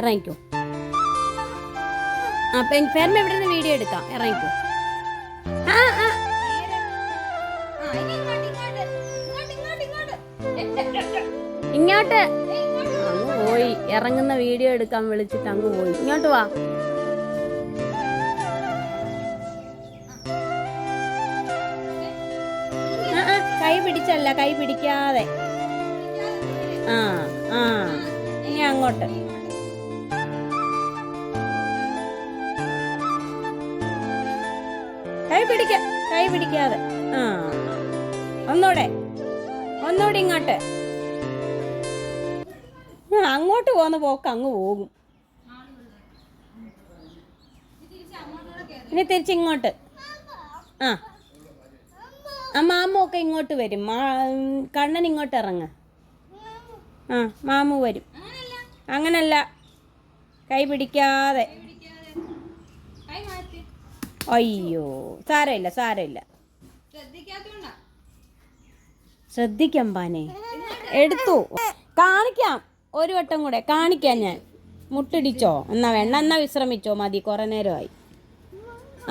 ഇറങ്ങിക്കോ. ആ പേരമ്മ ഇവിടെ നിന്ന് വീഡിയോ എടുക്കാം. ഇറങ്ങിക്കോ. ഇങ്ങോട്ട് അങ്ങ് പോയി. ഇറങ്ങുന്ന വീഡിയോ എടുക്കാൻ വിളിച്ചിട്ട് അങ്ങ് പോയി. ഇങ്ങോട്ട് വാ. കൈ പിടിച്ചല്ല, കൈ പിടിക്കാതെ. ആ ആ ഇനി അങ്ങോട്ട്. കൈ പിടിക്കാതെ. ആ ഒന്നൂടെ ഇങ്ങോട്ട്. അങ്ങോട്ട് പോകുന്ന പോക്ക് അങ്ങ് പോകും. ഇനി തിരിച്ചിങ്ങോട്ട്. ആ മാമൊക്കെ ഇങ്ങോട്ട് വരും. കണ്ണൻ ഇങ്ങോട്ട് ഇറങ്ങ. ആ മാമു വരും. അങ്ങനല്ല, കൈ പിടിക്കാതെ. അയ്യോ സാരമില്ല. ശ്രദ്ധിക്കാം പാനെ. എടുത്തു കാണിക്കാം. ഒരു വട്ടം കൂടെ കാണിക്കാം ഞാൻ. മുട്ടിടിച്ചോ? എന്നാ വേണ്ട, എന്നാ വിശ്രമിച്ചോ. മതി, കുറെ നേരമായി.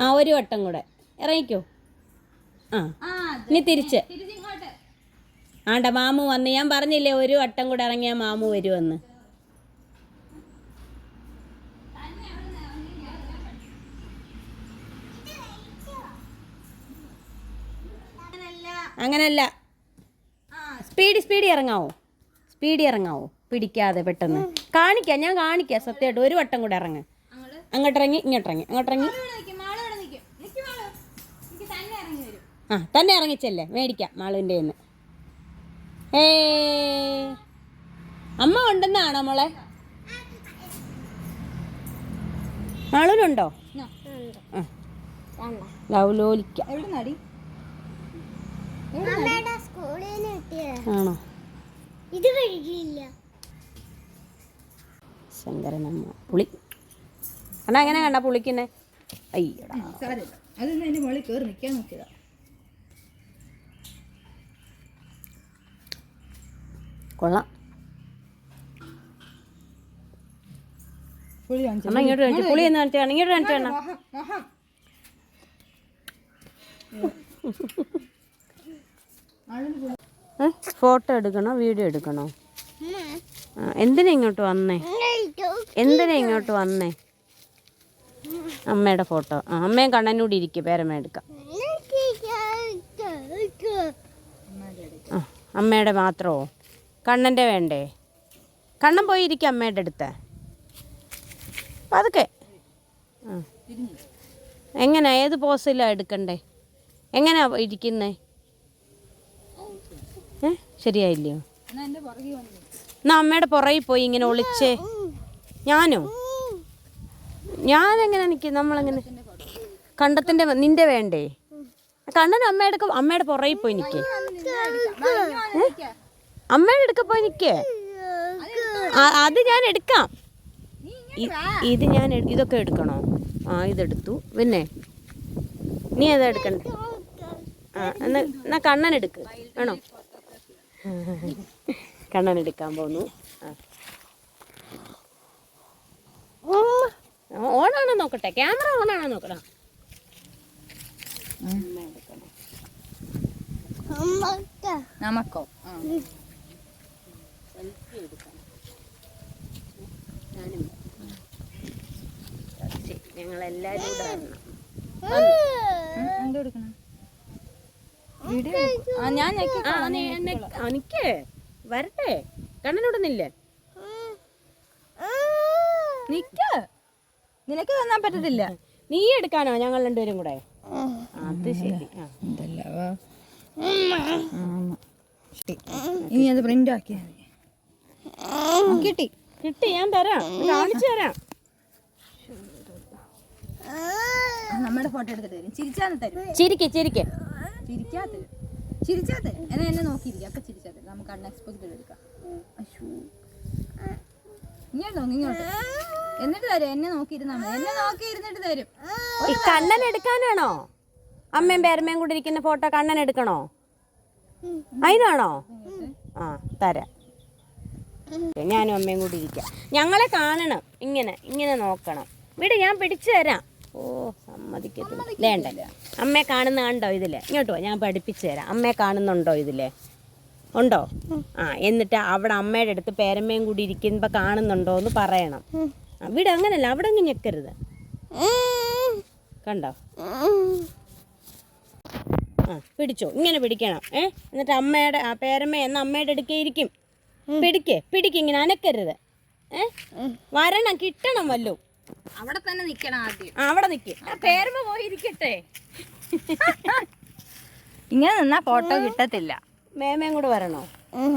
ആ ഒരു വട്ടം കൂടെ ഇറങ്ങിക്കോ. ആ ഇനി തിരിച്ച്. ആണ്ട മാമു വന്ന്. ഞാൻ പറഞ്ഞില്ലേ ഒരു വട്ടം കൂടെ ഇറങ്ങിയാൽ മാമു വരുമെന്ന്. അങ്ങനല്ല, സ്പീഡി ഇറങ്ങാവോ? പിടിക്കാതെ പെട്ടെന്ന് കാണിക്കാം. ഞാൻ കാണിക്കാം സത്യമായിട്ട്. ഒരു വട്ടം കൂടെ ഇറങ്ങ്. അങ്ങോട്ടിറങ്ങി ഇങ്ങോട്ടിറങ്ങി. ആ തന്നെ ഇറങ്ങിച്ചല്ലേ. മേടിക്കാം മാളുവിൻ്റെ കയ്യിൽ നിന്ന്. അമ്മ ഉണ്ടെന്നാണോ മോളെ? മാളുവിനുണ്ടോ? ലൗലോലിക്ക ആണോ? ശങ്കരനമ്മ പുളി അണ്ണാ എങ്ങനെ കണ്ട പുളിക്കുന്നേ? അയ്യടാ കൊള്ളാം. അമ്മ ഇങ്ങോട്ട് കാണിച്ചു. പുളി എന്ന് കാണിച്ചാണ്. ഇങ്ങോട്ട് കാണിച്ചാണ്. ഫോട്ടോ എടുക്കണോ വീഡിയോ എടുക്കണോ? എന്തിനാ ഇങ്ങോട്ട് വന്നേ? അമ്മയുടെ ഫോട്ടോ. അമ്മയും കണ്ണനൂടി ഇരിക്കും. പേരമ്മ എടുക്കാം. അമ്മയുടെ മാത്രമോ? കണ്ണൻ്റെ വേണ്ടേ? കണ്ണൻ പോയി ഇരിക്കും അമ്മയുടെ അടുത്ത്. അതൊക്കെ എങ്ങനെയാ? ഏത് പോസിലാണ് എടുക്കണ്ടേ? എങ്ങനെയാ ഇരിക്കുന്നേ? ശരിയായില്ലയോ? എന്നാ അമ്മയുടെ പുറകിൽ പോയി ഇങ്ങനെ ഒളിച്ചേ. ഞാനെങ്ങനെ നിൽക്കും? നമ്മളെങ്ങനെ? കണ്ടത്തിൻ്റെ നിൻ്റെ വേണ്ടേ? കണ്ണൻ അമ്മയുടെ പുറകിൽ പോയി നിൽക്കേ. അമ്മയുടെ അടുക്ക പോയി നിൽക്കേ. അത് ഞാൻ എടുക്കാം. ഇത് ഇതൊക്കെ എടുക്കണോ? ഇതെടുത്തു. പിന്നെ നീ ഏതാ എടുക്കണ്ടേ? എന്നാ കണ്ണൻ എടുക്ക്. ആണോ? കണ്ണൻ എടുക്കാൻ പോന്നു. ഓണാണോ നോക്കട്ടെ. ക്യാമറ ഓണാണോ നോക്കണം. നമുക്കോ ഞങ്ങളെല്ലാരും എനിക്ക് വരട്ടെ. കണ്ണനോടൊന്നില്ലേ? നിനക്ക് തന്നാൻ പറ്റത്തില്ല. നീ എടുക്കാനോ? ഞങ്ങൾ രണ്ടുപേരും കൂടെ. അത് ശരി. ഇനി അത് പ്രിന്റ് ആക്കിയാ കിട്ടി. ഞാൻ തരാം, കാണിച്ചു തരാം. നമ്മുടെ ഫോട്ടോ എടുത്തിട്ട് തരും. ചിരിച്ചാന്ന് തരും. ചിരിക്കാത്ത എന്നെ നോക്കിയിരിക്കും. ഒക്കെ ചിരിച്ചാൽ തരും. നമുക്ക് അൺഎക്സ്പെക്റ്റഡ് എടുക്കാം. ഇങ്ങോട്ട് എന്നിട്ട് തരും. എന്നെ നോക്കിയിരുന്നിട്ട് തരും. ഈ കണ്ണൻ എടുക്കാനാണോ? അമ്മയും പേരമ്മയും കൂടി ഇരിക്കുന്ന ഫോട്ടോ കണ്ണൻ എടുക്കണോ? അതിനാണോ? തരാം. ഞാനും അമ്മയും കൂടി ഇരിക്കാം. ഞങ്ങളെ കാണണം, ഇങ്ങനെ ഇങ്ങനെ നോക്കണം. വീട് ഞാൻ പിടിച്ചു തരാം. ഓ സമ്മതിക്കത്തില്ല. വേണ്ടല്ല, അമ്മയെ കാണുന്ന കണ്ടോ ഇതിലെ? ഇങ്ങോട്ട് ഞാൻ പഠിപ്പിച്ചു തരാം. അമ്മയെ കാണുന്നുണ്ടോ ഇതിലെ? ഉണ്ടോ? ആ, എന്നിട്ട് അവിടെ അമ്മയുടെ അടുത്ത് പേരമ്മയും കൂടി ഇരിക്കുമ്പോൾ കാണുന്നുണ്ടോ എന്ന് പറയണം. വീട് അങ്ങനല്ല, അവിടെ അങ്ങ് ഞെക്കരുത്. കണ്ടോ? ആ പിടിച്ചോ, ഇങ്ങനെ പിടിക്കണം. എന്നിട്ട് അമ്മയുടെ പേരമ്മ എന്ന അമ്മയുടെ അടുക്കേ ഇരിക്കും. പിടിക്ക് ഇങ്ങനെ അനക്കരുത്. വരണം, കിട്ടണം വല്ലോ. അവിടെ തന്നെ നിക്കണം ആദ്യം. അവിടെ നിൽക്കും. പേരമ്മ പോയി ഇരിക്കട്ടെ. ഇങ്ങനെ നിന്നാ ഫോട്ടോ കിട്ടത്തില്ല. മേമയും കൂടെ വരണോ?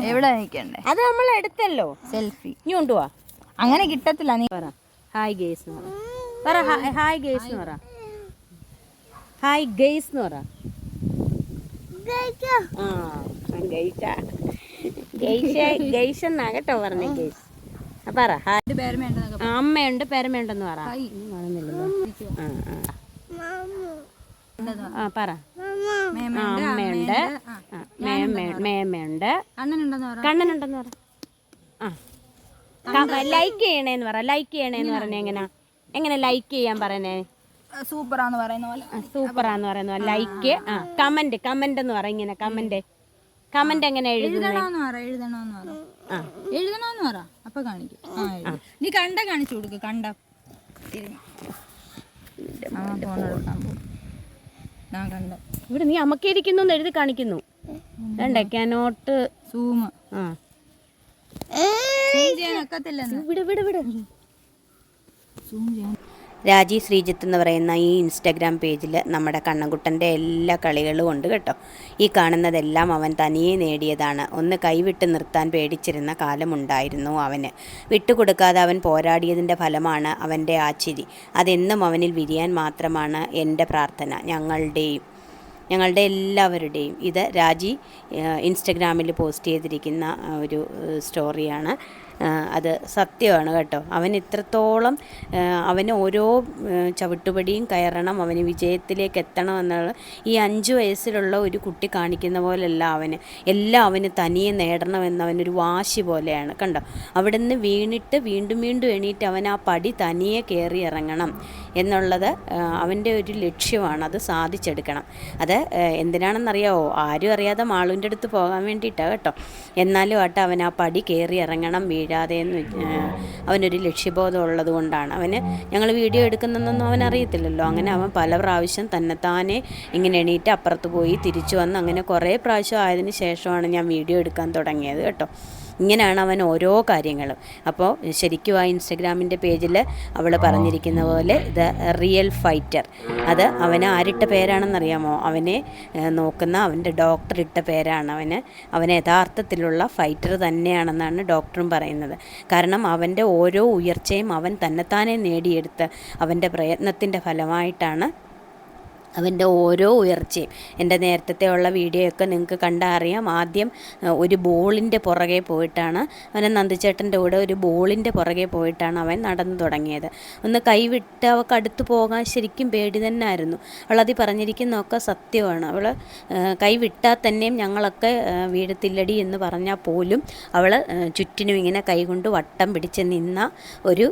എവിടെ നിൽക്കണ്ടേ? അത് നമ്മൾ എടുത്തല്ലോ സെൽഫി. ഇനി കൊണ്ടുപോവാ. അങ്ങനെ കിട്ടത്തില്ല. നീ പറ ഹായ് ഗേസ് എന്ന് പറ. ഹായ് ഗേസ് എന്ന് പറ. ഹായ് ഗേസ് എന്ന് പറ. ആ ഗെയ്സ് എന്നാ കേട്ടോ പറഞ്ഞേ. ഗെയ്സ് പറ. അമ്മയുണ്ട് പേരമ്മയുണ്ടെന്ന് പറ. കാണുന്നില്ലല്ലോ. ആ പറ. അമ്മയുണ്ട്, മേമയുണ്ട്, കണ്ണനുണ്ടെന്ന് പറ. ആ ലൈക്ക് ചെയ്യണേന്ന് പറ. ലൈക്ക് ചെയ്യണേന്ന് പറഞ്ഞ എങ്ങനെ ലൈക്ക് ചെയ്യാൻ പറയുന്നേ? സൂപ്പറാന്ന് പറയുന്ന പോലെ. സൂപ്പറാന്ന് പറയുന്ന പോലെ ലൈക്ക്. ആ കമന്റ് എന്ന് പറ. ഇങ്ങനെ കമന്റ് എങ്ങനെ എഴുതണോന്ന് പറ. അപ്പൊ കാണിക്കും. നീ കണ്ട കാണിച്ചു കൊടുക്ക്. കണ്ട ഇവിടെ നീ അമ്മക്കിരിക്കുന്നു എഴുതി കാണിക്കുന്നു. വേണ്ട കനോട്ട് സൂം. രാജി ശ്രീജിത്ത് എന്ന് പറയുന്ന ഈ ഇൻസ്റ്റാഗ്രാം പേജിൽ നമ്മുടെ കണ്ണൻകുട്ടൻ്റെ എല്ലാ കളികളും ഉണ്ട് കേട്ടോ. ഈ കാണുന്നതെല്ലാം അവൻ തനിയെ നേടിയതാണ്. ഒന്ന് കൈവിട്ട് നിർത്താൻ പേടിച്ചിരുന്ന കാലമുണ്ടായിരുന്നു അവന്. വിട്ടുകൊടുക്കാതെ അവൻ പോരാടിയതിൻ്റെ ഫലമാണ് അവൻ്റെ ആ ചിരി. അതെന്നും അവനിൽ വിരിയാൻ മാത്രമാണ് എൻ്റെ പ്രാർത്ഥന, ഞങ്ങളുടെ എല്ലാവരുടെയും. ഇത് രാജി ഇൻസ്റ്റഗ്രാമിൽ പോസ്റ്റ് ചെയ്തിരിക്കുന്ന ഒരു സ്റ്റോറിയാണ്. അത് സത്യമാണ് കേട്ടോ. അവൻ ഇത്രത്തോളം അവന് ഓരോ ചവിട്ടുപടിയും കയറണം, അവന് വിജയത്തിലേക്ക് എത്തണം എന്നുള്ള ഈ 5 വയസ്സിലുള്ള ഒരു കുട്ടി കാണിക്കുന്ന പോലെയല്ല എല്ലാം അവന് തനിയെ നേടണമെന്നവനൊരു വാശി പോലെയാണ്. കണ്ടോ, അവിടെ നിന്ന് വീണിട്ട് വീണ്ടും എണീറ്റ് അവൻ ആ പടി തനിയെ കയറി ഇറങ്ങണം എന്നുള്ളത് അവൻ്റെ ഒരു ലക്ഷ്യമാണ്. അത് സാധിച്ചെടുക്കണം. അത് എന്തിനാണെന്നറിയാമോ? ആരും അറിയാതെ മാളുവിൻ്റെ അടുത്ത് പോകാൻ വേണ്ടിയിട്ടാണ് കേട്ടോ. എന്നാലും അവൻ ആ പടി കയറി ഇറങ്ങണം വീഴാതെ എന്ന് അവനൊരു ലക്ഷ്യബോധം ഉള്ളത് കൊണ്ടാണ്. ഞങ്ങൾ വീഡിയോ എടുക്കുന്നതൊന്നും അവൻ അറിയത്തില്ലല്ലോ. അങ്ങനെ അവൻ പല പ്രാവശ്യം തന്നെത്താനെ ഇങ്ങനെ എണീറ്റ് അപ്പുറത്ത് പോയി തിരിച്ചു വന്ന് അങ്ങനെ കുറേ പ്രാവശ്യം ആയതിന് ശേഷമാണ് ഞാൻ വീഡിയോ എടുക്കാൻ തുടങ്ങിയത് കേട്ടോ. ഇങ്ങനെയാണ് അവൻ ഓരോ കാര്യങ്ങളും. അപ്പോൾ ശരിക്കും ആ ഇൻസ്റ്റഗ്രാമിൻ്റെ പേജിൽ അവൾ പറഞ്ഞിരിക്കുന്ന പോലെ ദ റിയൽ ഫൈറ്റർ, അത് അവന് ആരിട്ട പേരാണെന്നറിയാമോ? അവനെ നോക്കുന്ന അവൻ്റെ ഡോക്ടർ ഇട്ട പേരാണ്. അവന് യഥാർത്ഥത്തിലുള്ള ഫൈറ്റർ തന്നെയാണെന്നാണ് ഡോക്ടറും പറയുന്നത്. കാരണം അവൻ്റെ ഓരോ ഉയർച്ചയും അവൻ തന്നെത്താനെ നേടിയെടുത്ത് അവൻ്റെ പ്രയത്നത്തിൻ്റെ ഫലമായിട്ടാണ് അവൻ്റെ ഓരോ ഉയർച്ചയും. എൻ്റെ നേരത്തെ ഉള്ള വീഡിയോ ഒക്കെ നിങ്ങൾക്ക് കണ്ടാൽ അറിയാം. ആദ്യം ഒരു ബോളിൻ്റെ പുറകെ പോയിട്ടാണ് നന്ദിച്ചേട്ടൻ്റെ കൂടെ ഒരു ബോളിൻ്റെ പുറകെ പോയിട്ടാണ് അവൻ നടന്നു തുടങ്ങിയത്. ഒന്ന് കൈവിട്ട് അവൾക്ക് അടുത്ത് പോകാൻ ശരിക്കും പേടി തന്നെ ആയിരുന്നു. അവളത് പറഞ്ഞിരിക്കുന്നതൊക്കെ സത്യമാണ്. അവൾ കൈവിട്ടാൽ തന്നെയും ഞങ്ങളൊക്കെ വീഴത്തില്ലടി എന്ന് പറഞ്ഞാൽ പോലും അവൾ ചുറ്റിനും ഇങ്ങനെ കൈകൊണ്ട് വട്ടം പിടിച്ച് നിന്ന ഒരു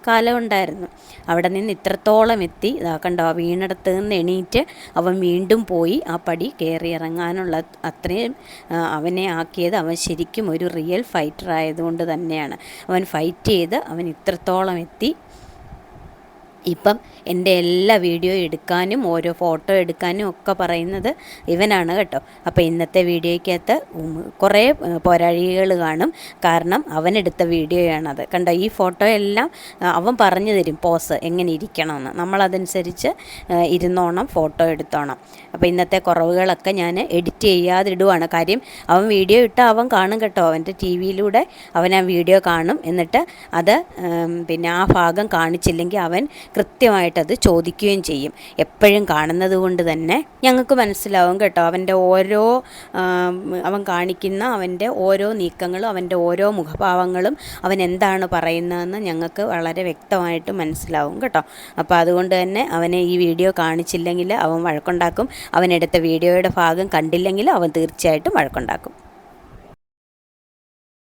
കാലമുണ്ടായിരുന്നു. അവിടെ നിന്ന് ഇത്രത്തോളം എത്തി. കണ്ടോ, വീണിടത്ത് നിന്ന് എണീറ്റ് അവൻ വീണ്ടും പോയി ആ പടി കയറി ഇറങ്ങാനുള്ള അത്രയും അവനെ ആക്കിയത് അവൻ ശരിക്കും ഒരു റിയൽ ഫൈറ്റർ ആയതുകൊണ്ട് തന്നെയാണ്. അവൻ ഫൈറ്റ് ചെയ്ത് അവൻ ഇത്രത്തോളം എത്തി. ഇപ്പം എൻ്റെ എല്ലാ വീഡിയോ എടുക്കാനും ഓരോ ഫോട്ടോ എടുക്കാനും ഒക്കെ പറയുന്നത് ഇവനാണ് കേട്ടോ. അപ്പോൾ ഇന്നത്തെ വീഡിയോയ്ക്കകത്ത് കുറേ പോരാഴികൾ കാണും. കാരണം അവനെടുത്ത വീഡിയോയാണത്. കണ്ടോ, ഈ ഫോട്ടോ എല്ലാം അവൻ പറഞ്ഞു തരും പോസ് എങ്ങനെ ഇരിക്കണമെന്ന്. നമ്മളതനുസരിച്ച് ഇരുന്നോണം ഫോട്ടോ എടുത്തോണം. അപ്പോൾ ഇന്നത്തെ കുറവുകളൊക്കെ ഞാൻ എഡിറ്റ് ചെയ്യാതിടുവാണ്. കാര്യം അവൻ വീഡിയോ ഇട്ടാൽ അവൻ കാണും കേട്ടോ. അവൻ്റെ ടി വിയിലൂടെ അവൻ ആ വീഡിയോ കാണും. എന്നിട്ട് അത് പിന്നെ ആ ഭാഗം കാണിച്ചില്ലെങ്കിൽ അവൻ കൃത്യമായിട്ടത് ചോദിക്കുകയും ചെയ്യും. എപ്പോഴും കാണുന്നത് കൊണ്ട് തന്നെ ഞങ്ങൾക്ക് മനസ്സിലാവും കേട്ടോ. അവൻ കാണിക്കുന്ന അവൻ്റെ ഓരോ നീക്കങ്ങളും അവൻ്റെ ഓരോ മുഖഭാവങ്ങളും അവൻ എന്താണ് പറയുന്നതെന്ന് ഞങ്ങൾക്ക് വളരെ വ്യക്തമായിട്ട് മനസ്സിലാവും കേട്ടോ. അപ്പോൾ അതുകൊണ്ട് തന്നെ അവനെ ഈ വീഡിയോ കാണിച്ചില്ലെങ്കിൽ അവൻ വഴക്കുണ്ടാക്കും. അവനെടുത്ത വീഡിയോയുടെ ഭാഗം കണ്ടില്ലെങ്കിൽ അവൻ തീർച്ചയായിട്ടും വഴക്കുണ്ടാക്കും.